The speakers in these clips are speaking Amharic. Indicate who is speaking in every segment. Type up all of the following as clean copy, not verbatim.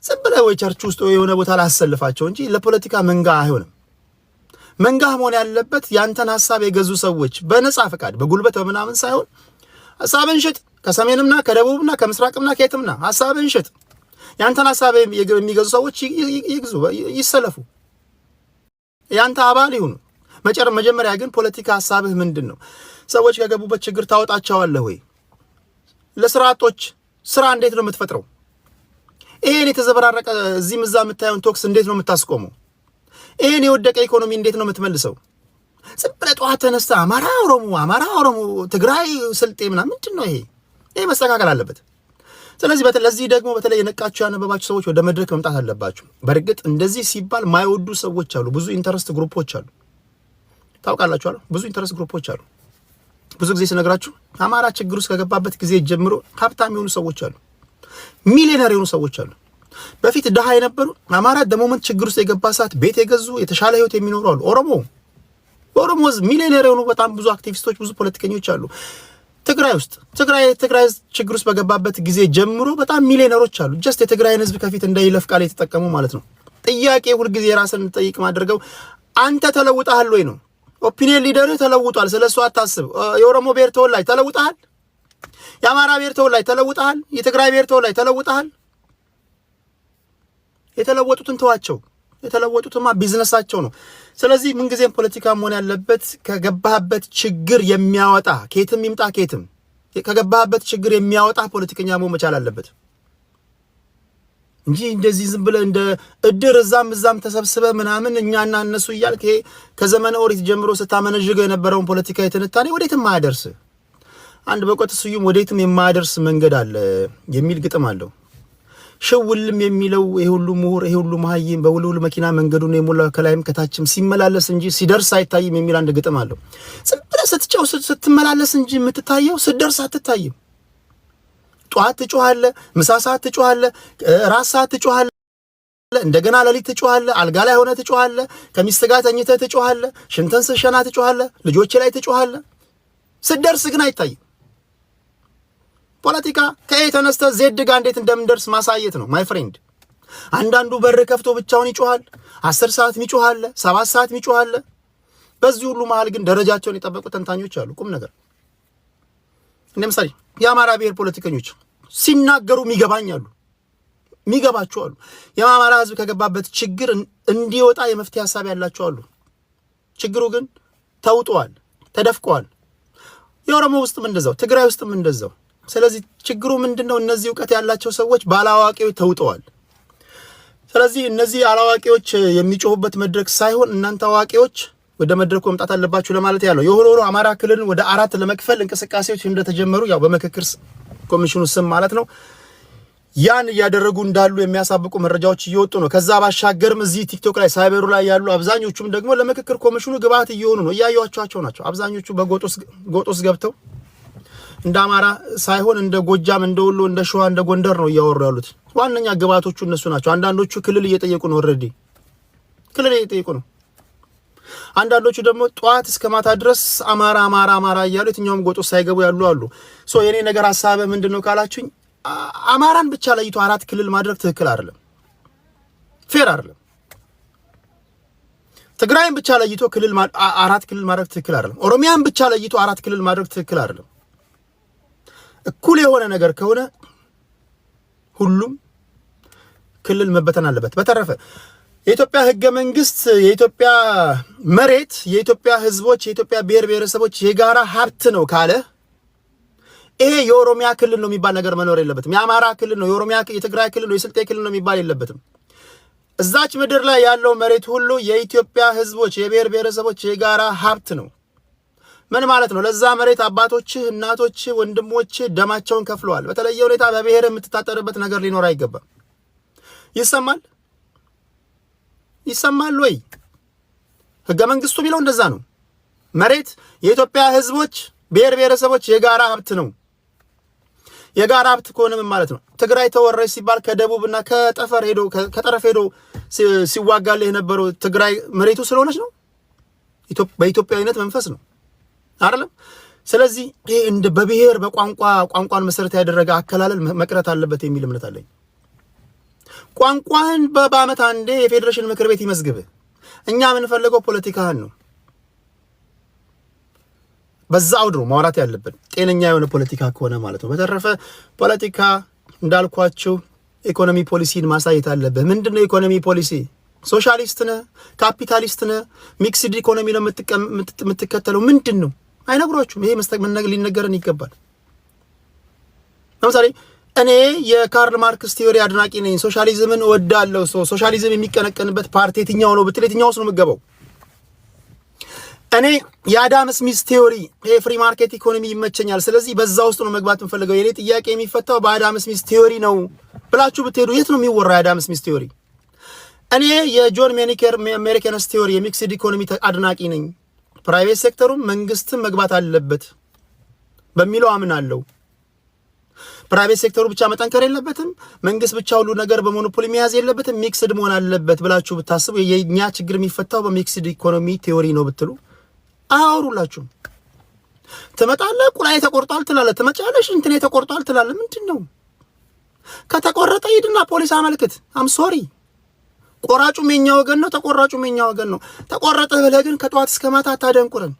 Speaker 1: ዝም ወይ ቸርች ውስጥ የሆነ ቦታ ላይ አሰልፋቸው እንጂ ለፖለቲካ መንጋ አይሆንም። መንጋ መሆን ያለበት ያንተን ሐሳብ የገዙ ሰዎች በነጻ ፈቃድ በጉልበት በምናምን ሳይሆን ሐሳብን ሽጥ፣ ከሰሜንምና ከደቡብና ከምስራቅምና ከየትምና ሐሳብን ሽጥ። ያንተን ሐሳብ የሚገዙ ሰዎች ይግዙ፣ ይሰለፉ፣ ያንተ አባል ይሁኑ። መጀመሪያ ግን ፖለቲካ ሐሳብህ ምንድነው? ሰዎች ከገቡበት ችግር ታወጣቸዋለህ ወይ? ለስራቶች ስራ እንዴት ነው የምትፈጥረው? ይሄን የተዘበራረቀ እዚህ ምዛ የምታየውን ቶክስ እንዴት ነው የምታስቆመው? ይሄን የወደቀ ኢኮኖሚ እንዴት ነው የምትመልሰው? ዝም ብለህ ጠዋት ተነስተህ አማራ ኦሮሞ ትግራይ ስልጤ ምናምን ምንድነው ይሄ? ይሄ መስተካከል አለበት። ስለዚህ ለዚህ ደግሞ በተለይ የነቃችሁ ያነበባችሁ ሰዎች ወደ መድረክ መምጣት አለባችሁ። በርግጥ እንደዚህ ሲባል ማይወዱ ሰዎች አሉ። ብዙ ኢንተረስት ግሩፖች አሉ። ታውቃላችሁ አይደል? ብዙ ኢንተረስት ግሩፖች አሉ። ብዙ ጊዜ ሲነግራችሁ አማራ ችግር ውስጥ ከገባበት ጊዜ ጀምሮ ሀብታም የሆኑ ሰዎች አሉ። ሚሊዮነር የሆኑ ሰዎች አሉ። በፊት ድሃ የነበሩ አማራ ደሞመንት ችግር ውስጥ የገባ ሰዓት ቤት የገዙ የተሻለ ህይወት የሚኖሩ አሉ። ኦሮሞ ሚሊዮነር የሆኑ በጣም ብዙ አክቲቪስቶች፣ ብዙ ፖለቲከኞች አሉ። ትግራይ ችግር ውስጥ በገባበት ጊዜ ጀምሮ በጣም ሚሊዮነሮች አሉ። ጀስት የትግራይን ህዝብ ከፊት እንዳይለፍ ቃል የተጠቀሙ ማለት ነው። ጥያቄ ሁሉ ጊዜ ራስን ጠይቅ ማድረገው አንተ ተለውጣል ወይ ነው። ኦፒኒየን ሊደር ተለውጧል፣ ስለሱ አታስብ። የኦሮሞ ብሔር ተወላጅ ተለውጣል፣ የአማራ ብሔር ተወላጅ ተለውጣል፣ የትግራይ ብሔር ተወላጅ ተለውጣል። የተለወጡትን ተዋቸው። የተለወጡትማ ቢዝነሳቸው ነው። ስለዚህ ምንጊዜም ፖለቲካ መሆን ያለበት ከገባህበት ችግር የሚያወጣ ከየትም ይምጣ ከየትም ከገባህበት ችግር የሚያወጣ ፖለቲከኛ መሆን መቻል አለበት እንጂ እንደዚህ ዝም ብለህ እንደ እድር እዛም ተሰብስበ ምናምን እኛና እነሱ እያልክ ከዘመነ ኦሪት ጀምሮ ስታመነዥገው የነበረውን ፖለቲካ የተነታኔ ወዴትም ማያደርስ አንድ በቆጥ ስዩም ወዴትም የማያደርስ መንገድ አለ የሚል ግጥም አለው። ሸውልም የሚለው ይሁሉ ምሁር ይሁሉ መሃይም በውልውል መኪና መንገዱን የሞላው ከላይም ከታችም ሲመላለስ እንጂ ሲደርስ አይታይም የሚል አንድ ግጥም አለው። ዝም ብለህ ስትመላለስ እንጂ የምትታየው ስትደርስ አትታይም። ጧት ትጮሃለህ፣ ምሳ ሰዓት ትጮሃለህ፣ ራስ ሰዓት ትጮሃለህ፣ እንደገና ሌሊት ትጮሃለህ፣ አልጋ ላይ ሆነ ትጮሃለህ፣ ከሚስት ጋር ተኝተህ ትጮሃለህ፣ ሽንተን ስትሸና ትጮሃለህ፣ ልጆች ላይ ትጮሃለህ። ስትደርስ ግን አይታይም። ፖለቲካ ከኤ ተነስተ ዜድ ጋር እንዴት እንደምንደርስ ማሳየት ነው ማይ ፍሬንድ። አንዳንዱ በር ከፍቶ ብቻውን ይጮሃል፣ 10 ሰዓት ይጮሃል፣ 7 ሰዓት ይጮሃል። በዚህ ሁሉ መሃል ግን ደረጃቸውን የጠበቁ ተንታኞች አሉ። ቁም ነገር እንደምሳሌ የአማራ ብሔር ፖለቲከኞች ሲናገሩ የሚገባቸው አሉ። የአማራ ህዝብ ከገባበት ችግር እንዲወጣ የመፍትሄ ሐሳብ ያላቸው አሉ። ችግሩ ግን ተውጧል፣ ተደፍቋል። የኦሮሞ ውስጥም እንደዛው፣ ትግራይ ውስጥም እንደዛው። ስለዚህ ችግሩ ምንድነው? እነዚህ ዕውቀት ያላቸው ሰዎች ባላዋቂዎች ተውጠዋል። ስለዚህ እነዚህ አላዋቂዎች የሚጮሁበት መድረክ ሳይሆን እናንተ አዋቂዎች ወደ መድረኩ መምጣት አለባችሁ ለማለት ያለው። የሆኖ አማራ ክልልን ወደ 4 ለመክፈል እንቅስቃሴዎች እንደተጀመሩ ያው በምክክር ኮሚሽኑ ስም ማለት ነው ያን እያደረጉ እንዳሉ የሚያሳብቁ መረጃዎች እየወጡ ነው። ከዛ ባሻገርም እዚህ ቲክቶክ ላይ ሳይበሩ ላይ ያሉ አብዛኞቹም ደግሞ ለምክክር ኮሚሽኑ ግብአት እየሆኑ ነው። እያዩዋቸው ናቸው። አብዛኞቹ በጎጦስ ገብተው እንደ አማራ ሳይሆን እንደ ጎጃም፣ እንደ ወሎ፣ እንደ ሸዋ፣ እንደ ጎንደር ነው እያወሩ ያሉት። ዋነኛ ግብአቶቹ እነሱ ናቸው። አንዳንዶቹ ክልል እየጠየቁ ነው። ኦሬዲ ክልል እየጠየቁ ነው። አንዳንዶቹ ደግሞ ጧት እስከ ማታ ድረስ አማራ እያሉ የትኛውም ጎጦስ ሳይገቡ ያሉ አሉ። የኔ ነገር ሐሳብ ምንድነው ካላችሁኝ አማራን ብቻ ለይቶ 4 ክልል ማድረግ ትክክል አይደለም፣ ፌር አይደለም። ትግራይን ብቻ ለይቶ 4 ክልል ማድረግ ትክክል አይደለም። ኦሮሚያን ብቻ ለይቶ 4 ክልል ማድረግ ትክክል አይደለም። እኩል የሆነ ነገር ከሆነ ሁሉም ክልል መበተን አለበት። በተረፈ የኢትዮጵያ ህገ መንግስት የኢትዮጵያ መሬት የኢትዮጵያ ህዝቦች የኢትዮጵያ ብሔር ብሔረሰቦች የጋራ ሀብት ነው ካለ ይሄ የኦሮሚያ ክልል ነው የሚባል ነገር መኖር የለበትም። የአማራ ክልል ነው፣ የኦሮሚያ የትግራይ ክልል ነው፣ የስልጤ ክልል ነው የሚባል የለበትም። እዛች ምድር ላይ ያለው መሬት ሁሉ የኢትዮጵያ ህዝቦች የብሔር ብሔረሰቦች የጋራ ሀብት ነው። ምን ማለት ነው? ለዛ መሬት አባቶች፣ እናቶች፣ ወንድሞች ደማቸውን ከፍለዋል። በተለየ ሁኔታ በብሔር የምትታጠርበት ነገር ሊኖር አይገባም። ይሰማል ወይ? ህገ መንግስቱ ቢለው እንደዛ ነው። መሬት የኢትዮጵያ ህዝቦች ብሔር ብሔረሰቦች የጋራ ሀብት ነው። የጋራ ሀብት ከሆነ ምን ማለት ነው? ትግራይ ተወረች ሲባል ከደቡብና ከጠረፍ ሄዶ ሲዋጋልህ የነበረው ትግራይ መሬቱ ስለሆነች ነው። በኢትዮጵያዊነት መንፈስ ነው አይደለም። ስለዚህ ይሄ እንደ በብሔር በቋንቋን መሰረት ያደረገ አከላለል መቅረት አለበት የሚል እምነት አለኝ። ቋንቋህን በአመት አንዴ የፌዴሬሽን ምክር ቤት ይመዝግብ። እኛ የምንፈልገው ፖለቲካህን ነው። በዛው አውድ ነው ማውራት ያለብን፣ ጤነኛ የሆነ ፖለቲካ ከሆነ ማለት ነው። በተረፈ ፖለቲካ እንዳልኳችሁ ኢኮኖሚ ፖሊሲን ማሳየት አለብህ። ምንድነው ኢኮኖሚ ፖሊሲ? ሶሻሊስት ነህ? ካፒታሊስት ነህ? ሚክስድ ኢኮኖሚ ነው የምትከተለው? ምንድነው? አይነግሯችሁም። ይሄ ሊነገረን ይገባል። ለምሳሌ እኔ የካርል ማርክስ ቲዮሪ አድናቂ ነኝ፣ ሶሻሊዝምን እወዳለሁ። ሶሻሊዝም የሚቀነቀንበት ፓርቲ የትኛው ነው ብትል የትኛውስ ነው የምገባው? እኔ የአዳም ስሚዝ ቲዮሪ የፍሪ ማርኬት ኢኮኖሚ ይመቸኛል፣ ስለዚህ በዛ ውስጥ ነው መግባት እንፈልገው። የኔ ጥያቄ የሚፈታው በአዳም ስሚዝ ቲዮሪ ነው ብላችሁ ብትሄዱ የት ነው የሚወራ የአዳም ስሚዝ ቲዮሪ? እኔ የጆን ሜኒከርስ ቲዮሪ የሚክስድ ኢኮኖሚ አድናቂ ነኝ። ፕራይቬት ሴክተሩም መንግስትም መግባት አለበት በሚለው አምናለሁ። ፕራይቬት ሴክተሩ ብቻ መጠንከር የለበትም፣ መንግስት ብቻ ሁሉ ነገር በሞኖፖሊ መያዝ የለበትም፣ ሚክስድ መሆን አለበት ብላችሁ ብታስቡ የኛ ችግር የሚፈታው በሚክስድ ኢኮኖሚ ቲዮሪ ነው ብትሉ አያወሩላችሁም። ትመጣለህ፣ ቁላይ ተቆርጧል ትላለህ፣ ትመጫለሽ፣ እንትን ተቆርጧል ትላለህ። ምንድነው? ከተቆረጠ ሂድና ፖሊስ አመልክት። አም ሶሪ ቆራጩም የኛ ወገን ነው፣ ተቆራጩም የኛ ወገን ነው። ተቆረጠ ብለህ ግን ከጧት እስከ ማታ አታደንቁረን።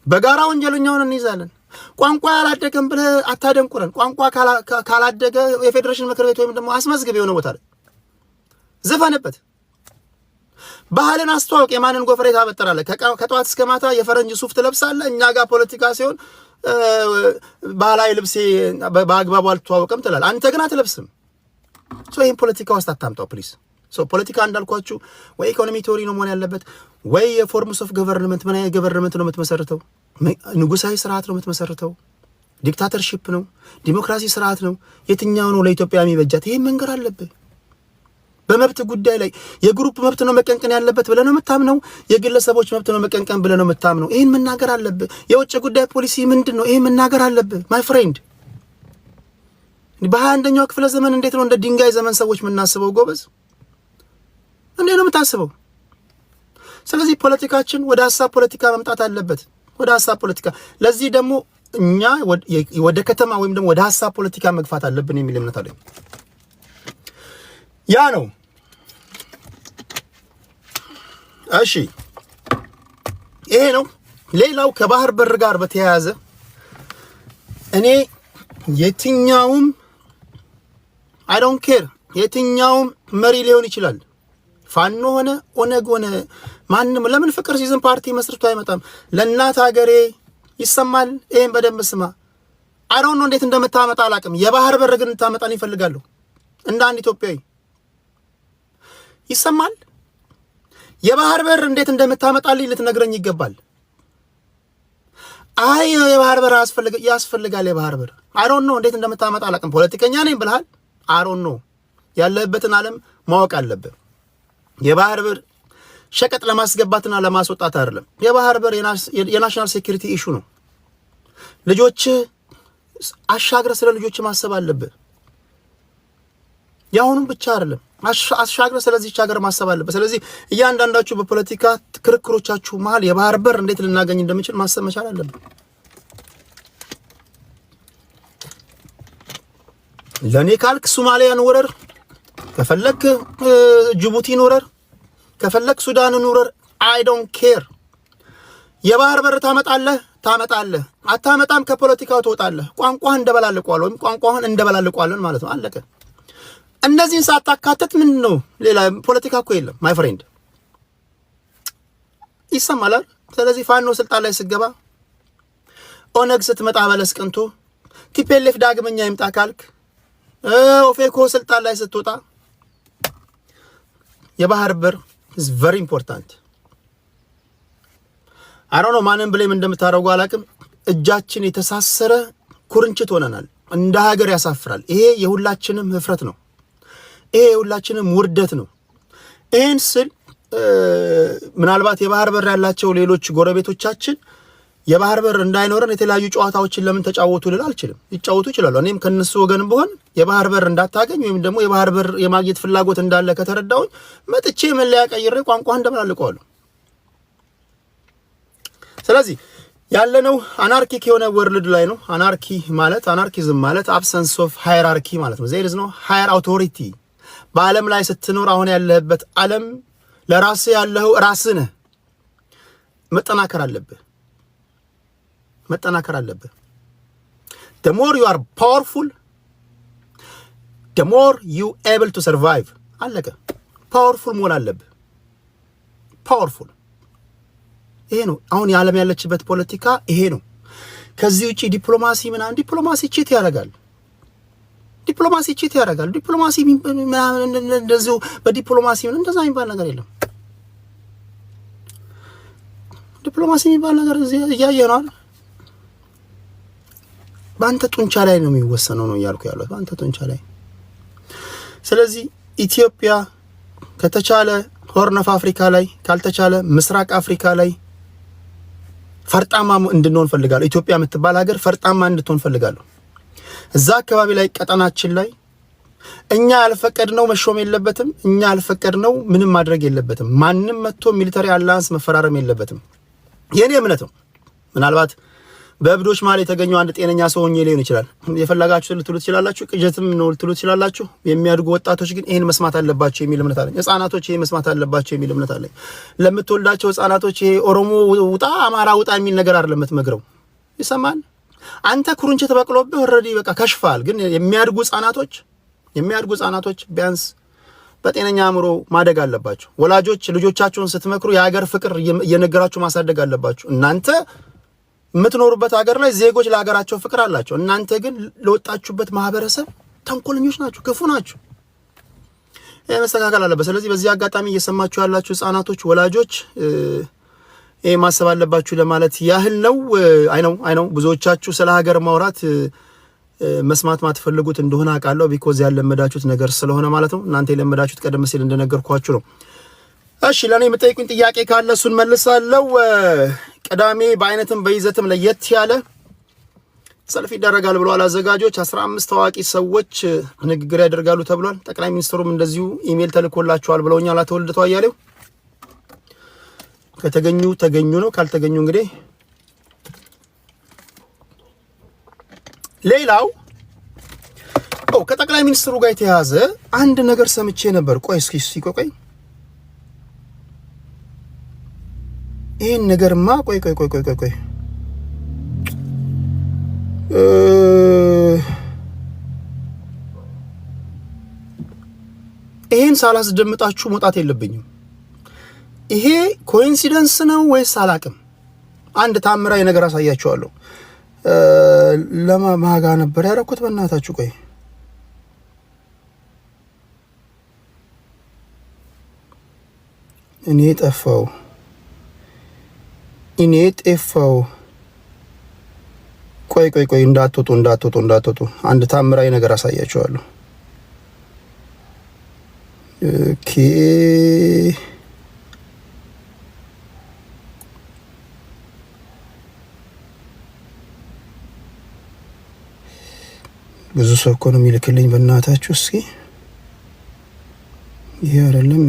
Speaker 1: በጋራ ወንጀለኛውን እንይዛለን። ቋንቋ ያላደገም ብለህ አታደንቁረን። ቋንቋ ካላደገ የፌዴሬሽን ምክር ቤት ወይም ደግሞ አስመዝግብ የሆነ ቦታ ላይ ዝፈንበት። ባህልን አስተዋውቅ። የማንን ጎፈሬ ታበጥራለህ? ከጧት እስከ ማታ የፈረንጅ ሱፍ ትለብሳለህ። እኛ ጋር ፖለቲካ ሲሆን ባህላዊ ልብሴ በአግባቡ አልተዋወቀም ትላለህ። አንተ ግን አትለብስም። ይህን ፖለቲካ ውስጥ አታምጣው ፕሊዝ። ፖለቲካ እንዳልኳችሁ ወይ ኢኮኖሚ ቲዮሪ ነው መሆን ያለበት፣ ወይ የፎርምስ ኦፍ ገቨርንመንት። ምን አይነት ገቨርንመንት ነው የምትመሰርተው? ንጉሳዊ ስርዓት ነው የምትመሰርተው? ዲክታተርሺፕ ነው? ዲሞክራሲ ስርዓት ነው? የትኛው ነው ለኢትዮጵያ የሚበጃት? ይሄን መንገር አለብህ። በመብት ጉዳይ ላይ የግሩፕ መብት ነው መቀንቀን ያለበት ብለህ ነው የምታምነው? የግለሰቦች መብት ነው መቀንቀን ብለህ ነው የምታምነው? ይሄን መናገር አለብህ። የውጭ ጉዳይ ፖሊሲ ምንድን ነው? ይሄን መናገር አለብህ ማይ ፍሬንድ። በ21ኛው ክፍለ ዘመን እንዴት ነው እንደ ድንጋይ ዘመን ሰዎች የምናስበው? ጎበዝ እንዴት ነው የምታስበው? ስለዚህ ፖለቲካችን ወደ ሀሳብ ፖለቲካ መምጣት አለበት፣ ወደ ሀሳብ ፖለቲካ። ለዚህ ደግሞ እኛ ወደ ከተማ ወይም ደግሞ ወደ ሀሳብ ፖለቲካ መግፋት አለብን የሚል እምነት አለኝ። ያ ነው። እሺ ይሄ ነው። ሌላው ከባህር በር ጋር በተያያዘ እኔ የትኛውም አይ ዶንት ኬር የትኛውም መሪ ሊሆን ይችላል፣ ፋኖ ሆነ ኦነግ ሆነ ማንም፣ ለምን ፍቅር ሲዝም ፓርቲ መስርቶ አይመጣም? ለእናት ሀገሬ ይሰማል። ይሄን በደንብ ስማ። አይ ዶንት ኖ እንዴት እንደምታመጣ አላውቅም። የባህር በር ግን እንታመጣን ይፈልጋሉ። እንደ አንድ ኢትዮጵያዊ ይሰማል። የባህር በር እንዴት እንደምታመጣልኝ ልትነግረኝ ይገባል። አይ የባህር በር ያስፈልጋል። የባህር በር አይ ዶንት ኖ እንዴት እንደምታመጣ አላውቅም። ፖለቲከኛ ነኝ ብለሃል። አይ ዶንት ኖ ያለበትን ዓለም ማወቅ አለብህ። የባህር በር ሸቀጥ ለማስገባትና ለማስወጣት አይደለም። የባህር በር የናሽናል ሴኩሪቲ ኢሹ ነው። ልጆች አሻግረህ ስለ ልጆች ማሰብ አለብህ። ያሁኑም ብቻ አይደለም፣ አሻግረህ ስለዚህች ሀገር ማሰብ አለብህ። ስለዚህ እያንዳንዳችሁ በፖለቲካ ክርክሮቻችሁ መሀል የባህር በር እንዴት ልናገኝ እንደምንችል ማሰብ መቻል አለብን። ለኔ ካልክ ሶማሊያን ወረር፣ ከፈለክ ጅቡቲን ወረር፣ ከፈለክ ሱዳንን ወረር። አይ ዶንት ኬር። የባህር በር ታመጣለህ፣ አታመጣም፣ ከፖለቲካው ትወጣለህ። ቋንቋህን እንደበላልቀዋለን ወይም ቋንቋህን እንደበላልቀዋለን ማለት ነው። አለቀ። እነዚህን ሳታካተት ምን ነው ሌላ ፖለቲካ እኮ የለም ማይ ፍሬንድ። ይሰማል። ስለዚህ ፋኖ ስልጣን ላይ ስገባ፣ ኦነግ ስትመጣ በለስ ቀንቶ፣ ቲፒኤልኤፍ ዳግመኛ ይምጣ ካልክ፣ ኦፌኮ ስልጣን ላይ ስትወጣ፣ የባህር በር is very important። አሮኖ ማንን ብለም እንደምታረጉ አላቅም። እጃችን የተሳሰረ ኩርንችት ሆነናል። እንደ ሀገር ያሳፍራል። ይሄ የሁላችንም ህፍረት ነው። ይሄ የሁላችንም ውርደት ነው። ይሄን ስል ምናልባት የባህር በር ያላቸው ሌሎች ጎረቤቶቻችን የባህር በር እንዳይኖረን የተለያዩ ጨዋታዎችን ለምን ተጫወቱ ልል አልችልም። ይጫወቱ ይችላሉ። እኔም ከነሱ ወገን ብሆን የባህር በር እንዳታገኝ ወይም ደግሞ የባህር በር የማግኘት ፍላጎት እንዳለ ከተረዳሁኝ መጥቼ መለያ ቀይሬ ቋንቋ እንደማላልቀዋለሁ። ስለዚህ ያለነው አናርኪክ የሆነ ወርልድ ላይ ነው። አናርኪዝም ማለት አብሰንስ ኦፍ ሃይራርኪ ማለት ነው። ዜር ኢዝ ኖ ሃየር አውቶሪቲ። በዓለም ላይ ስትኖር አሁን ያለህበት ዓለም ለራስህ ያለው ራስህ ነህ። መጠናከር አለብህ። the more you are powerful, the more you able to survive። አለቀ። ፓወርፉል መሆን አለብህ። ፓወርፉል ይሄ ነው አሁን የዓለም ያለችበት ፖለቲካ ይሄ ነው። ከዚህ ውጪ ዲፕሎማሲ ዲፕሎማሲ ቺት ያደርጋል። ዲፕሎማሲ እንደዚሁ በዲፕሎማሲ እንደዛ የሚባል ነገር የለም። ዲፕሎማሲ የሚባል ነገር እያየህ ነው። በአንተ ጡንቻ ላይ ነው የሚወሰነው ነው እያልኩ ያለሁት፣ በአንተ ጡንቻ ላይ። ስለዚህ ኢትዮጵያ ከተቻለ ሆርን ኦፍ አፍሪካ ላይ ካልተቻለ ምስራቅ አፍሪካ ላይ ፈርጣማ እንድንሆን ፈልጋለሁ። ኢትዮጵያ የምትባል ሀገር ፈርጣማ እንድትሆን ፈልጋለሁ። እዛ አካባቢ ላይ ቀጠናችን ላይ እኛ ያልፈቀድነው መሾም የለበትም። እኛ ያልፈቀድነው ምንም ማድረግ የለበትም። ማንም መጥቶ ሚሊተሪ አላያንስ መፈራረም የለበትም። የኔ እምነት ነው። ምናልባት በእብዶች ማለት የተገኘው አንድ ጤነኛ ሰው ሆኜ ሊሆን ይችላል። የፈለጋችሁ ልትሉ ትችላላችሁ። ቅጀትም ነው ልትሉ ትችላላችሁ። የሚያድጉ ወጣቶች ግን ይሄን መስማት አለባቸው የሚል እምነት አለኝ። ህፃናቶች ይሄን መስማት አለባቸው የሚል እምነት አለኝ። ለምትወልዳቸው ህፃናቶች ይሄ ኦሮሞ ውጣ፣ አማራ ውጣ የሚል ነገር አይደለም የምትመግረው። ይሰማል። አንተ ኩርንችት በቅሎብህ ኦልሬዲ በቃ ከሽፋል። ግን የሚያድጉ ህፃናቶች ቢያንስ በጤነኛ አእምሮ ማደግ አለባቸው። ወላጆች ልጆቻቸውን ስትመክሩ የሀገር ፍቅር እየነገራችሁ ማሳደግ አለባችሁ። እናንተ የምትኖሩበት ሀገር ላይ ዜጎች ለሀገራቸው ፍቅር አላቸው። እናንተ ግን ለወጣችሁበት ማህበረሰብ ተንኮለኞች ናችሁ፣ ክፉ ናችሁ። ይሄ መስተካከል አለበት። ስለዚህ በዚህ አጋጣሚ እየሰማችሁ ያላችሁ ህፃናቶች፣ ወላጆች ይሄ ማሰብ አለባችሁ ለማለት ያህል ነው። አይ ነው ብዙዎቻችሁ ስለ ሀገር ማውራት መስማት ማትፈልጉት እንደሆነ አውቃለሁ። ቢኮዝ ያለመዳችሁት ነገር ስለሆነ ማለት ነው። እናንተ የለመዳችሁት ቀደም ሲል እንደነገርኳችሁ ነው። እሺ ለኔ የምጠይቁኝ ጥያቄ ካለ እሱን መልሳለሁ። ቅዳሜ በአይነትም በይዘትም ለየት ያለ ሰልፍ ይደረጋል ብለዋል አዘጋጆች። 15 ታዋቂ ሰዎች ንግግር ያደርጋሉ ተብሏል። ጠቅላይ ሚኒስትሩም እንደዚሁ ኢሜል ተልኮላቸዋል ብለውኛል። አቶ ልደቱ አያሌው ከተገኙ ተገኙ ነው፣ ካልተገኙ እንግዲህ ሌላው ከጠቅላይ ሚኒስትሩ ጋር የተያዘ አንድ ነገር ሰምቼ ነበር። ቆይ ቆይ ይሄን ነገርማ ቆይ ይሄን ሳላስደምጣችሁ መውጣት የለብኝም። ይሄ ኮኢንሲደንስ ነው ወይስ አላቅም? አንድ ታምራዊ ነገር አሳያችኋለሁ። ለማጋ ነበር ያደረኩት። በእናታችሁ ቆይ እኔ ጠፋው። ቆይ እንዳትወጡ። አንድ ታምራዊ ነገር አሳያችኋለሁ። ኦኬ ብዙ ሰው እኮ ነው የሚልክልኝ። በእናታችሁ እስኪ ይሄ አይደለም።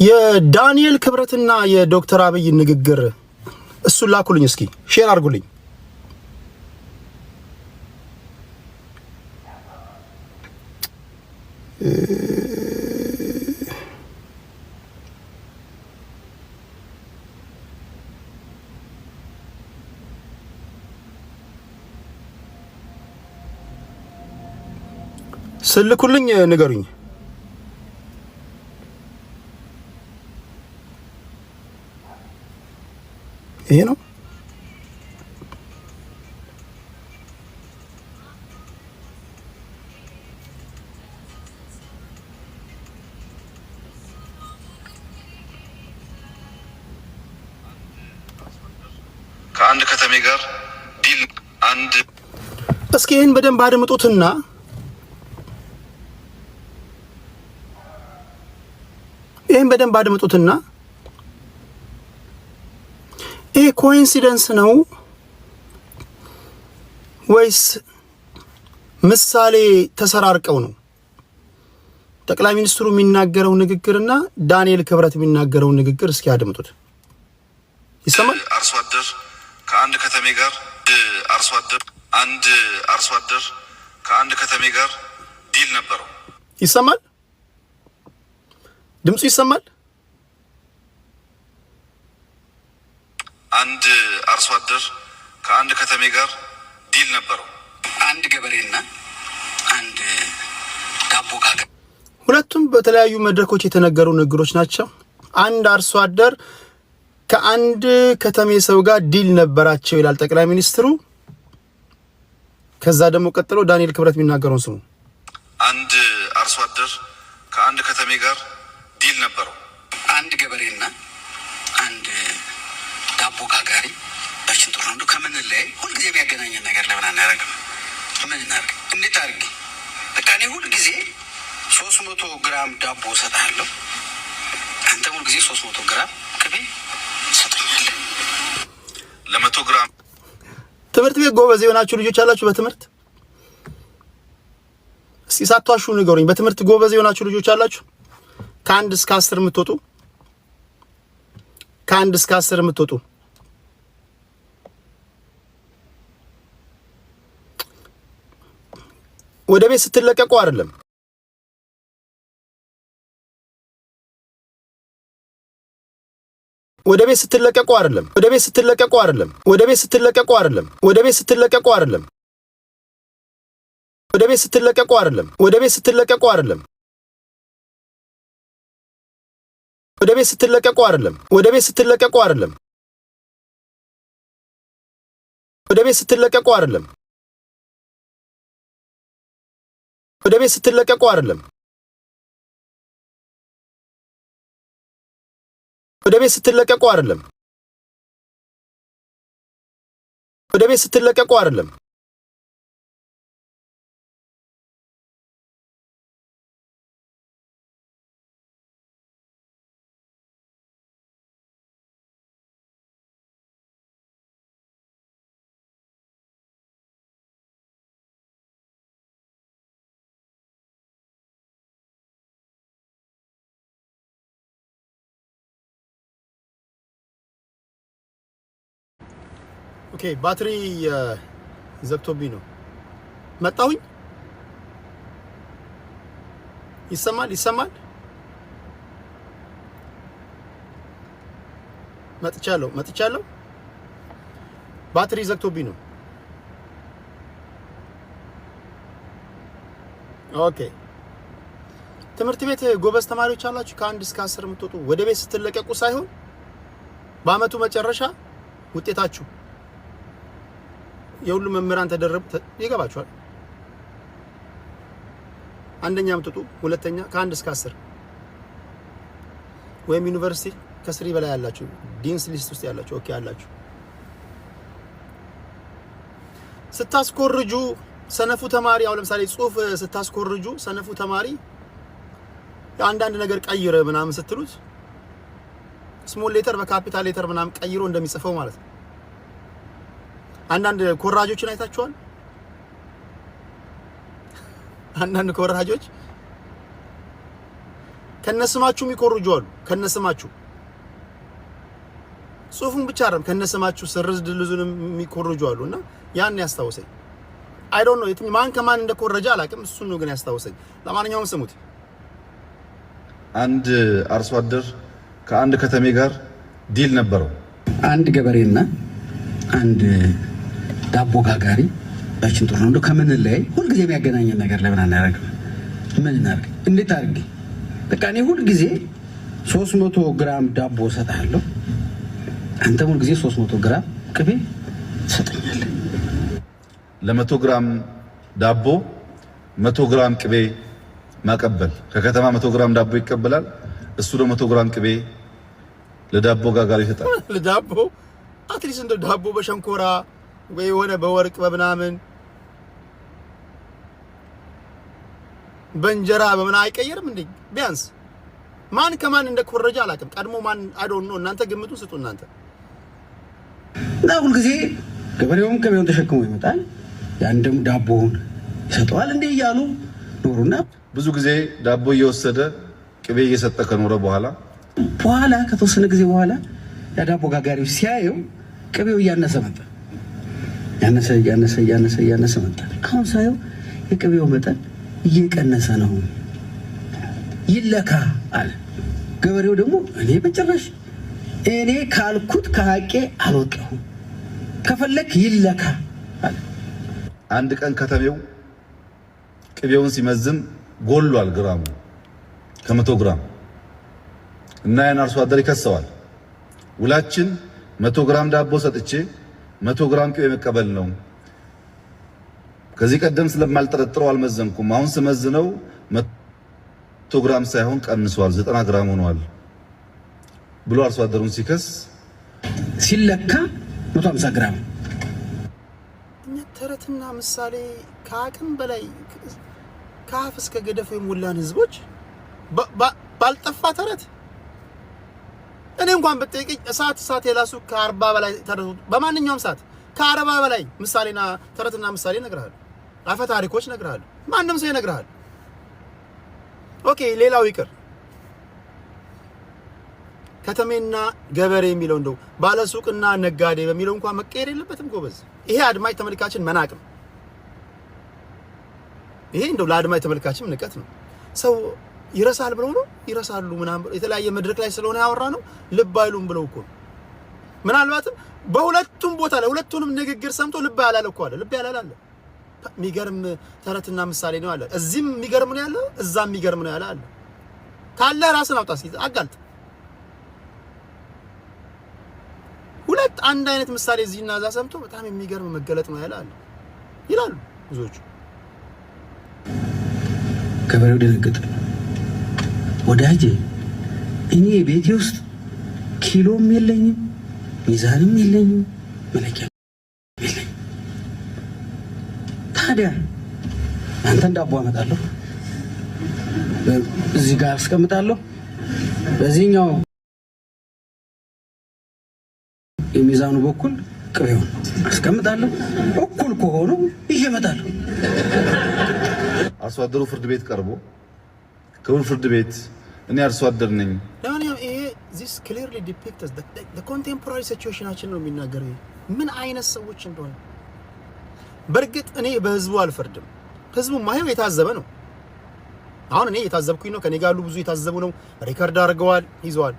Speaker 1: የዳንኤል ክብረትና የዶክተር አብይ ንግግር እሱን ላኩልኝ። እስኪ ሼር አድርጉልኝ። ስልኩልኝ ንገሩኝ። ይሄ ነው
Speaker 2: ከአንድ ከተሜ ጋር ዲል አንድ
Speaker 1: እስኪ ይሄን በደንብ አድምጡትና ይሄ ኮኢንሲደንስ ነው ወይስ ምሳሌ ተሰራርቀው ነው? ጠቅላይ ሚኒስትሩ የሚናገረው ንግግርና ዳንኤል ክብረት የሚናገረው ንግግር እስኪ አድምጡት። ይሰማል?
Speaker 2: አርሶ አደር ከአንድ ከተሜ ጋር አንድ አርሶ አደር ከአንድ ከተሜ ጋር ዲል ነበረው።
Speaker 1: ይሰማል? ድምፁ ይሰማል?
Speaker 2: አንድ አርሶ አደር ከአንድ ከተሜ ጋር ዲል ነበረው። አንድ ገበሬና አንድ ዳቦ ጋገር።
Speaker 1: ሁለቱም በተለያዩ መድረኮች የተነገሩ ንግግሮች ናቸው። አንድ አርሶ አደር ከአንድ ከተሜ ሰው ጋር ዲል ነበራቸው ይላል ጠቅላይ ሚኒስትሩ። ከዛ ደግሞ ቀጥሎ ዳንኤል ክብረት የሚናገረውን ስሙ።
Speaker 2: አንድ አርሶ አደር ከአንድ ከተሜ ጋር ዲል ነበረው። አንድ ገበሬና አንድ ዳቦ ጋጋሪ በሽንጡር ነው። ከምን ላይ ሁልጊዜ የሚያገናኘን ነገር ለምን አናደርግም? ምን እናድርግ? እንዴት አድርጌ በቃ እኔ ሁልጊዜ 300 ግራም ዳቦ እሰጥሃለሁ፣ አንተ ሁልጊዜ 300 ግራም ቅቤ ትሰጠኛለህ። ለ100 ግራም
Speaker 1: ትምህርት ቤት ጎበዝ የሆናችሁ ልጆች አላችሁ? በትምህርት እስቲ ሳትዋሹ ንገሩኝ። በትምህርት ጎበዝ የሆናችሁ ልጆች አላችሁ? ከ1 እስከ 10 የምትወጡ ከ1 እስከ 10 የምትወጡ ወደ ቤት ስትለቀቁ አይደለም ወደ ቤት ስትለቀቁ አይደለም ወደ ቤት ስትለቀቁ አይደለም ወደ ቤት ስትለቀቁ አይደለም ወደ ቤት ስትለቀቁ አይደለም ወደ ቤት ስትለቀቁ አይደለም ወደ ቤት ስትለቀቁ አይደለም ወደ ቤት ስትለቀቁ አይደለም ወደ ቤት ስትለቀቁ አይደለም ወደ ቤት ስትለቀቁ አይደለም ወደ ቤት ስትለቀቁ አይደለም ወደ ቤት ስትለቀቁ አይደለም ወደ ቤት ስትለቀቁ አይደለም ኦኬ ባትሪ ዘግቶብኝ ነው መጣሁኝ። ይሰማል ይሰማል? መጥቻለሁ። ባትሪ ዘግቶብኝ ነው። ኦኬ ትምህርት ቤት ጎበዝ ተማሪዎች አላችሁ? ከ1 እስከ 10 የምትወጡ ወደ ቤት ስትለቀቁ ሳይሆን በአመቱ መጨረሻ ውጤታችሁ የሁሉ መምህራን ተደረቡ ይገባችኋል። አንደኛ አምጥጡ፣ ሁለተኛ ከ1 እስከ 10 ወይም ዩኒቨርሲቲ ከ3 በላይ ያላችሁ ዲንስ ሊስት ውስጥ ያላችሁ ኦኬ ያላችሁ ስታስኮርጁ ሰነፉ ተማሪ አሁን ለምሳሌ ጽሁፍ ስታስኮርጁ ሰነፉ ተማሪ አንዳንድ ነገር ቀይረ ምናምን ስትሉት ስሞል ሌተር በካፒታል ሌተር ምናምን ቀይሮ እንደሚጽፈው ማለት ነው። አንዳንድ ኮራጆችን አይታችኋል? አንዳንድ ኮራጆች ከነስማችሁ የሚኮርጁ አሉ። ከነስማችሁ ጽሁፉን ብቻ አይደለም ከነስማችሁ ስርዝ ድልዙንም የሚኮርጁ አሉና ያን ያስታውሰኝ። አይ ዶንት ኖ የትኛው ማን ከማን እንደኮረጀ አላውቅም። እሱን ነው ግን ያስታውሰኝ። ለማንኛውም ስሙት።
Speaker 2: አንድ አርሶ አደር ከአንድ ከተሜ ጋር ዲል ነበረው። አንድ ገበሬና አንድ ዳቦ ጋጋሪ በሽንጡር ነው። ከምን ላይ ሁልጊዜ የሚያገናኘን ነገር ለምን አናደርግም? ምን እናድርግ? እንዴት አድርጌ በቃ እኔ ሁልጊዜ 300 ግራም ዳቦ እሰጥሃለሁ፣ አንተ ሁልጊዜ 300 ግራም ቅቤ ትሰጠኛለህ። ለ100 ግራም ዳቦ 100 ግራም ቅቤ ማቀበል። ከከተማ 100 ግራም ዳቦ ይቀበላል። እሱ ደግሞ 100 ግራም ቅቤ ለዳቦ ጋጋሪ ይሰጣል።
Speaker 1: ለዳቦ አትሊስት እንደ ዳቦ በሸንኮራ ወይ ሆነ በወርቅ በምናምን በእንጀራ በምን አይቀየርም እንዴ? ቢያንስ ማን ከማን እንደኮረጀ አላውቅም። ቀድሞ ማን አይ ዶንት ኖ። እናንተ ግምቱን ስጡ። እናንተ
Speaker 3: እና ሁልጊዜ ገበሬውም ቅቤውን ተሸክሞ ይመጣል፣ ያንደም ዳቦውን ይሰጠዋል። እንዴ እያሉ ኖሩና
Speaker 2: ብዙ ጊዜ ዳቦ እየወሰደ ቅቤ እየሰጠ ከኖረ በኋላ
Speaker 3: ከተወሰነ ጊዜ በኋላ ያዳቦ ጋጋሪው ሲያየው ቅቤው እያነሰ መጣ። ያነሰ መጣ። አሁን ሳየው የቅቤው መጠን እየቀነሰ ነው። ይለካ አለ። ገበሬው ደግሞ እኔ በጭራሽ እኔ ካልኩት ከሐቄ አልወጣሁም፣ ከፈለክ ይለካ አለ።
Speaker 2: አንድ ቀን ከተሜው ቅቤውን ሲመዝን ጎሏል ግራሙ ከ100 ግራም እና ያን አርሶ አደር ይከሰዋል። ውላችን 100 ግራም ዳቦ ሰጥቼ 100 ግራም ቅቤ መቀበል ነው። ከዚህ ቀደም ስለማልጠረጥረው አልመዘንኩም። አሁን ስመዝነው 100 ግራም ሳይሆን ቀንሷል፣ 90 ግራም ሆኗል ብሎ አርሶ አደሩን ሲከስ
Speaker 3: ሲለካ 150 ግራም።
Speaker 1: ተረትና ምሳሌ ከአቅም በላይ ከአፍ እስከ ገደፉ የሞላን ህዝቦች ባልጠፋ ተረት እኔ እንኳን በጠይቀኝ እሳት የላሱ ከ40 በላይ ተረቱ በማንኛውም ሰዓት ከ40 በላይ ምሳሌና ተረትና ምሳሌ ነግራለሁ። አፈ ታሪኮች ነግራለሁ። ማንንም ሰው ይነግራል። ኦኬ ሌላው ይቅር ከተሜና ገበሬ የሚለው እንደው ባለሱቅና ነጋዴ በሚለው እንኳን መቀየር የለበትም ጎበዝ። ይሄ አድማጭ ተመልካችን መናቅ ነው። ይሄ እንደው ለአድማጭ ተመልካችን ንቀት ነው። ሰው ይረሳል ብለው ነው ይረሳሉ ምናምን የተለያየ መድረክ ላይ ስለሆነ ያወራ ነው ልብ አይሉም ብለው እኮ ምናልባትም በሁለቱም ቦታ ላይ ሁለቱንም ንግግር ሰምቶ ልብ ያላለ እኮ አለ። ልብ ያላለ አለ። የሚገርም ተረትና ምሳሌ ነው አለ። እዚህም የሚገርም ነው ያለ፣ እዛም የሚገርም ነው ያለ አለ። ካለ ራስን አውጣ እስኪ አጋልጥ። ሁለት አንድ አይነት ምሳሌ እዚህና እዛ ሰምቶ በጣም የሚገርም መገለጥ ነው ያለ አለ ይላሉ ብዙዎቹ።
Speaker 3: ገበሬው ደነገጠ። ወዳጄ እኔ ቤቴ ውስጥ ኪሎም የለኝም ሚዛንም የለኝም መለኪያ የለኝም። ታዲያ አንተን ዳቦ አመጣለሁ እዚህ ጋር አስቀምጣለሁ፣ በዚህኛው የሚዛኑ በኩል ቅቤውን አስቀምጣለሁ፣ እኩል ከሆኑ ይዤ እመጣለሁ።
Speaker 2: አርሶ አደሩ ፍርድ ቤት ቀርቦ ክቡር ፍርድ ቤት እኔ አርሶ አደር ነኝ
Speaker 1: ዳንኤል ይሄ this clearly depicts the contemporary situationችን ነው የሚናገረው ምን አይነት ሰዎች እንደሆነ። በርግጥ እኔ በህዝቡ አልፈርድም። ህዝቡ ማየው የታዘበ ነው። አሁን እኔ የታዘብኩኝ ነው። ከኔ ጋር ያሉ ብዙ የታዘቡ ነው። ሪከርድ አድርገዋል፣ ይዘዋል።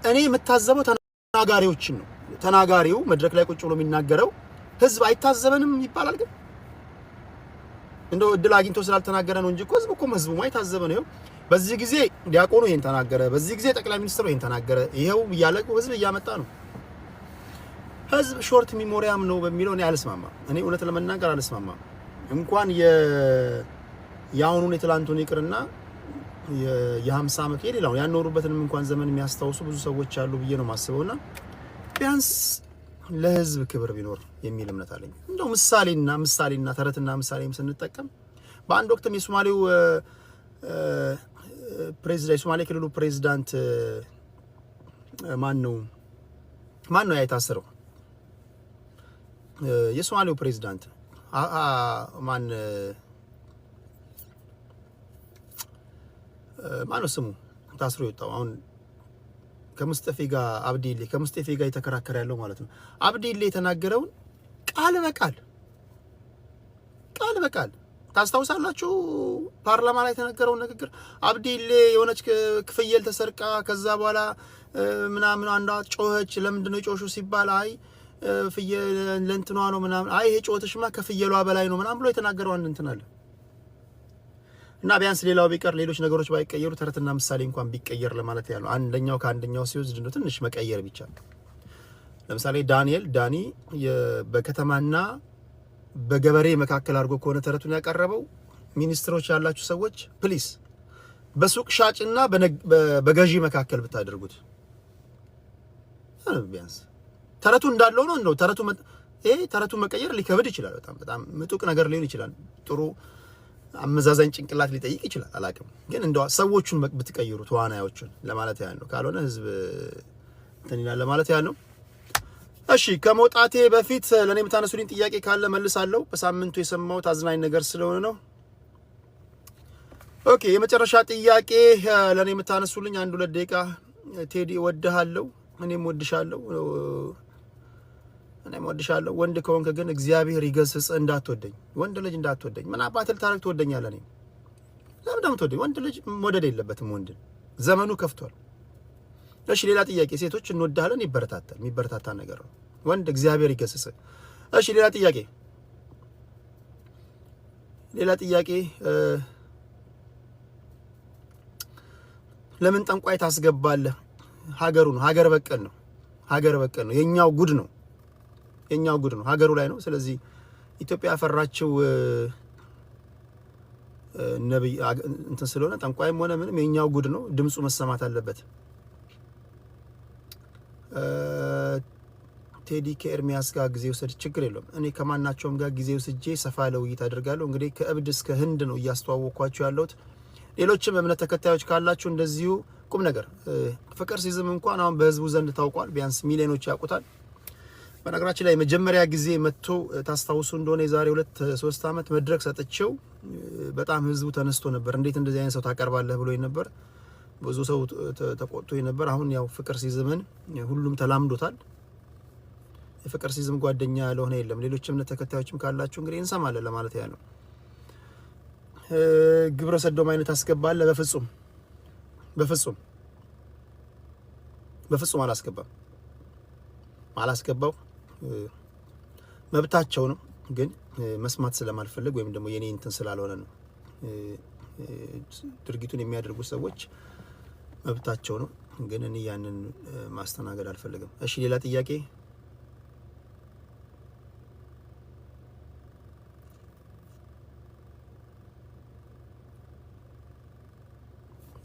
Speaker 1: እኔ የምታዘበው ተናጋሪዎችን ነው። ተናጋሪው መድረክ ላይ ቁጭ ብሎ የሚናገረው ህዝብ አይታዘበንም ይባላል። ግን እንደው እድል አግኝቶ ስላልተናገረ ነው እንጂ ህዝቡ እኮ ህዝቡ ማይታዘበ ነው። በዚህ ጊዜ ዲያቆኑ ይሄን ተናገረ፣ በዚህ ጊዜ ጠቅላይ ሚኒስትሩ ይሄን ተናገረ፣ ይሄው እያለቁ ህዝብ እያመጣ ነው። ህዝብ ሾርት ሚሞሪያም ነው በሚለው እኔ አልስማማም። እኔ እውነት ለመናገር አልስማማም። እንኳን የአሁኑን የትላንቱን ይቅርና የ50 ዓመት የሌላው ያኖሩበትንም እንኳን ዘመን የሚያስታውሱ ብዙ ሰዎች አሉ ብዬ ነው ማስበውና ቢያንስ ለህዝብ ክብር ቢኖር የሚል እምነት አለኝ። እንደው ምሳሌና ተረትና ምሳሌም ስንጠቀም በአንድ ወቅትም የሶማሌው ፕሬዝዳንት የሶማሌ ክልሉ ፕሬዝዳንት ማን ነው የታሰረው? የሶማሌው ፕሬዝዳንት ማን ነው ስሙ ታስሮ የወጣው አሁን ከሙስጠፌ ጋር የተከራከረ ያለው ማለት ነው። አብዲሌ የተናገረውን ቃል በቃል ታስታውሳላችሁ? ፓርላማ ላይ የተነገረውን ንግግር አብዲሌ የሆነች ክፍየል ተሰርቃ ከዛ በኋላ ምናምን አንዷ ጮኸች። ለምንድን ነው ጮሹ ሲባል አይ ፍየል ለእንትኗ ነው ምናምን፣ አይ ይሄ ጮኸትሽማ ከፍየሏ በላይ ነው ምናምን ብሎ የተናገረው አንድ እንትን አለ እና ቢያንስ ሌላው ቢቀር ሌሎች ነገሮች ባይቀየሩ ተረትና ምሳሌ እንኳን ቢቀየር ለማለት ያለው አንደኛው ከአንደኛው ሲወስድ ነው ትንሽ መቀየር ቢቻል። ለምሳሌ ዳኒ በከተማና በገበሬ መካከል አድርጎ ከሆነ ተረቱን ያቀረበው ሚኒስትሮች ያላችሁ ሰዎች ፕሊስ በሱቅ ሻጭና በገዢ መካከል ብታደርጉት ቢያንስ ተረቱ እንዳለው ነው። እንደው ተረቱ መቀየር ሊከብድ ይችላል። በጣም ምጡቅ ነገር ሊሆን ይችላል። ጥሩ አመዛዛኝ ጭንቅላት ሊጠይቅ ይችላል። አላቅም ግን እንደው ሰዎቹን ብትቀይሩ ተዋናዮቹን ለማለት ያለው ካልሆነ ህዝብ እንትን ይላል ለማለት ያለው። እሺ ከመውጣቴ በፊት ለኔ የምታነሱልኝ ጥያቄ ካለ መልሳለሁ። በሳምንቱ የሰማሁት አዝናኝ ነገር ስለሆነ ነው። ኦኬ የመጨረሻ ጥያቄ ለኔ የምታነሱልኝ 1-2 ደቂቃ ቴዲ ወደሃለሁ እኔም ወድሻለሁ ወንድ ከሆንክ ግን እግዚአብሔር ይገስጽ እንዳትወደኝ ወንድ ልጅ እንዳትወደኝ ምን አባትል ታረክ ትወደኛለህ እኔ ለምን እንደምትወደኝ ወንድ ልጅ መውደድ የለበትም ወንድ ዘመኑ ከፍቷል እሺ ሌላ ጥያቄ ሴቶች እንወዳለን የሚበረታታ ነገር ነው ወንድ እግዚአብሔር ይገስጽ እሺ ሌላ ጥያቄ ለምን ጠንቋይ ታስገባለህ ሀገሩ ነው ሀገር በቀል ነው የኛው ጉድ ነው ሀገሩ ላይ ነው ስለዚህ ኢትዮጵያ ያፈራችው ነብይ እንትን ስለሆነ ጠንቋይም ሆነ ምንም የኛው ጉድ ነው ድምጹ መሰማት አለበት ቴዲ ከኤርሚያስ ጋር ጊዜ ወሰድ ችግር የለውም እኔ ከማናቸውም ጋር ጊዜ ወስጄ ሰፋ ለውይይት አደርጋለሁ እንግዲህ ከእብድ እስከ ህንድ ነው እያስተዋወቅኳችሁ ያለሁት ሌሎችም እምነት ተከታዮች ካላችሁ እንደዚሁ ቁም ነገር ፍቅር ሲዝም እንኳን አሁን በህዝቡ ዘንድ ታውቋል ቢያንስ ሚሊዮኖች ያውቁታል በነገራችን ላይ መጀመሪያ ጊዜ መጥቶ ታስታውሱ እንደሆነ የዛሬ 2-3 አመት መድረክ ሰጥቼው በጣም ህዝቡ ተነስቶ ነበር እንዴት እንደዚህ አይነት ሰው ታቀርባለህ ብሎ ነበር ብዙ ሰው ተቆጥቶ ነበር አሁን ያው ፍቅር ሲዝምን ሁሉም ተላምዶታል የፍቅር ሲዝም ጓደኛ ያለሆነ የለም ሌሎችም እምነት ተከታዮችም ካላችሁ እንግዲህ እንሰማለን ለማለት ያለው ግብረ ሰዶም አይነት አስገባለ በፍጹም አላስገባው መብታቸው ነው ግን መስማት ስለማልፈልግ ወይም ደግሞ የኔ እንትን ስላልሆነ ነው ድርጊቱን የሚያደርጉ ሰዎች መብታቸው ነው ግን እኔ ያንን ማስተናገድ አልፈልግም እሺ ሌላ ጥያቄ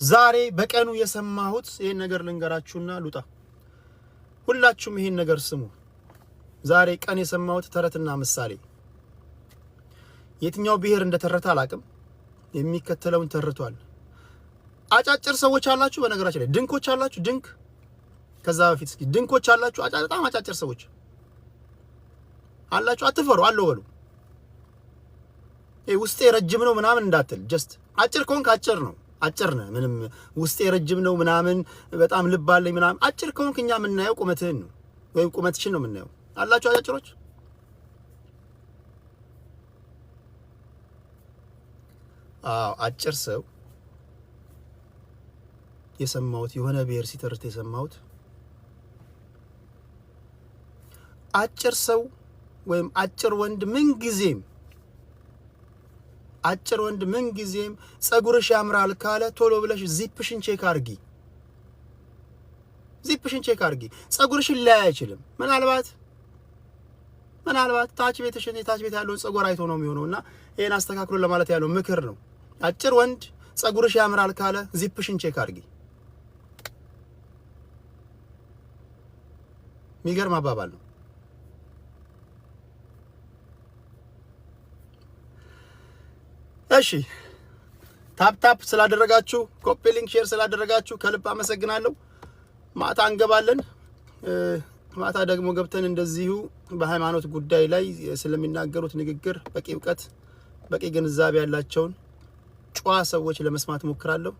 Speaker 1: ዛሬ በቀኑ የሰማሁት ይሄን ነገር ልንገራችሁና ሉጣ ሁላችሁም ይሄን ነገር ስሙ ዛሬ ቀን የሰማሁት ተረትና ምሳሌ የትኛው ብሔር እንደተረታ አላቅም የሚከተለውን ተርቷል አጫጭር ሰዎች አላችሁ በነገራችን ላይ ድንኮች አላችሁ ድንክ ከዛ በፊት እስኪ ድንኮች አላችሁ በጣም አጫጭር ሰዎች አላችሁ አትፈሩ አለው በሉ ውስጤ ረጅም ነው ምናምን እንዳትል ጀስት አጭር ከሆንክ አጭር ነው አጭር ነህ ምንም ውስጤ ረጅም ነው ምናምን በጣም ልብ አለኝ ምናምን አጭር ከሆንክ እኛ የምናየው ቁመትህን ነው ወይም ቁመትሽን ነው የምናየው አላችሁ አጫጭሮች አጭር ሰው የሰማሁት የሆነ ብሔር ሲተርት የሰማሁት አጭር ሰው ወይም አጭር ወንድ ምን ጊዜም ጸጉርሽ ያምራል ካለ ቶሎ ብለሽ ዚፕሽን ቼክ አርጊ ጸጉርሽን ላይ አይችልም ምናልባት ታች ቤት ያለውን ጸጉር አይቶ ነው የሚሆነውና ይሄን አስተካክሎ ለማለት ያለው ምክር ነው አጭር ወንድ ጸጉርሽ ያምራል ካለ ዚፕሽን ቼክ አርጊ ሚገርም አባባል ነው እሺ ታፕ ስላደረጋችሁ ኮፒ ሊንክ ሼር ስላደረጋችሁ ከልብ አመሰግናለሁ ማታ እንገባለን ማታ ደግሞ ገብተን እንደዚሁ በሃይማኖት ጉዳይ ላይ ስለሚናገሩት ንግግር በቂ ዕውቀት በቂ ግንዛቤ ያላቸውን ጨዋ ሰዎች ለመስማት ሞክራለሁ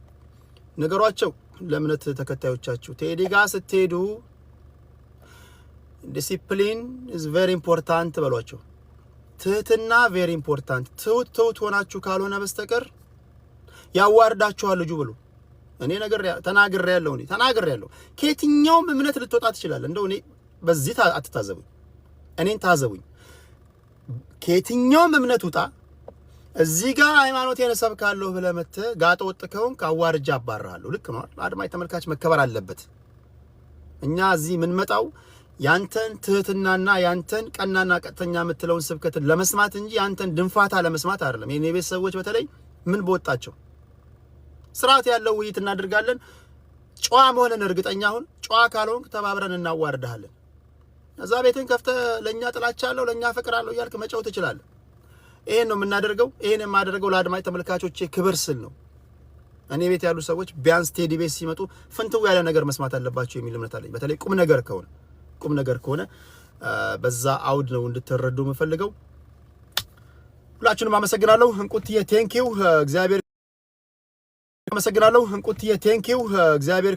Speaker 1: ነገሯቸው ለእምነት ተከታዮቻችሁ ቴዲ ጋር ስትሄዱ ዲሲፕሊን is very important በሏቸው ትህትና very important ትሁት ሆናችሁ ካልሆነ በስተቀር ያዋርዳችኋል ልጁ ብሎ እኔ ነገር ተናግሬያለሁ ከየትኛውም እምነት ልትወጣ ትችላለህ እንደው እኔ በዚህ አትታዘቡኝ እኔን ታዘቡኝ ከየትኛውም እምነት ውጣ እዚህ ጋር ሃይማኖቴን ሰብካለሁ ብለህ መተህ ጋጠ ወጥ ከሆንክ አዋርጃ አባራለሁ ልክ ነው አድማጭ ተመልካች መከበር አለበት እኛ እዚህ ምን መጣው ያንተን ትህትናና ያንተን ቀናና ቀጥተኛ የምትለውን ስብከት ለመስማት እንጂ ያንተን ድንፋታ ለመስማት አይደለም የኔ ቤት ሰዎች በተለይ ምን በወጣቸው ስርዓት ያለው ውይይት እናደርጋለን ጨዋ መሆንን እርግጠኛ ሁን ጨዋ ካልሆንክ ተባብረን እናዋርዳለን እዛ ቤትን ከፍተ ለኛ ጥላቻለሁ ለኛ ፍቅራለሁ እያልክ መጫው ትችላለህ ይሄን ነው የምናደርገው ይሄን የማደርገው ለአድማጭ ተመልካቾቼ ክብር ስል ነው እኔ ቤት ያሉ ሰዎች ቢያንስ ቴዲ ቤት ሲመጡ ፍንትው ያለ ነገር መስማት አለባቸው የሚል እምነት አለኝ በተለይ ቁም ነገር ከሆነ በዛ አውድ ነው እንድትረዱ የምፈልገው ሁላችሁንም አመሰግናለሁ እንቁትዬ ቴንኪው እግዚአብሔር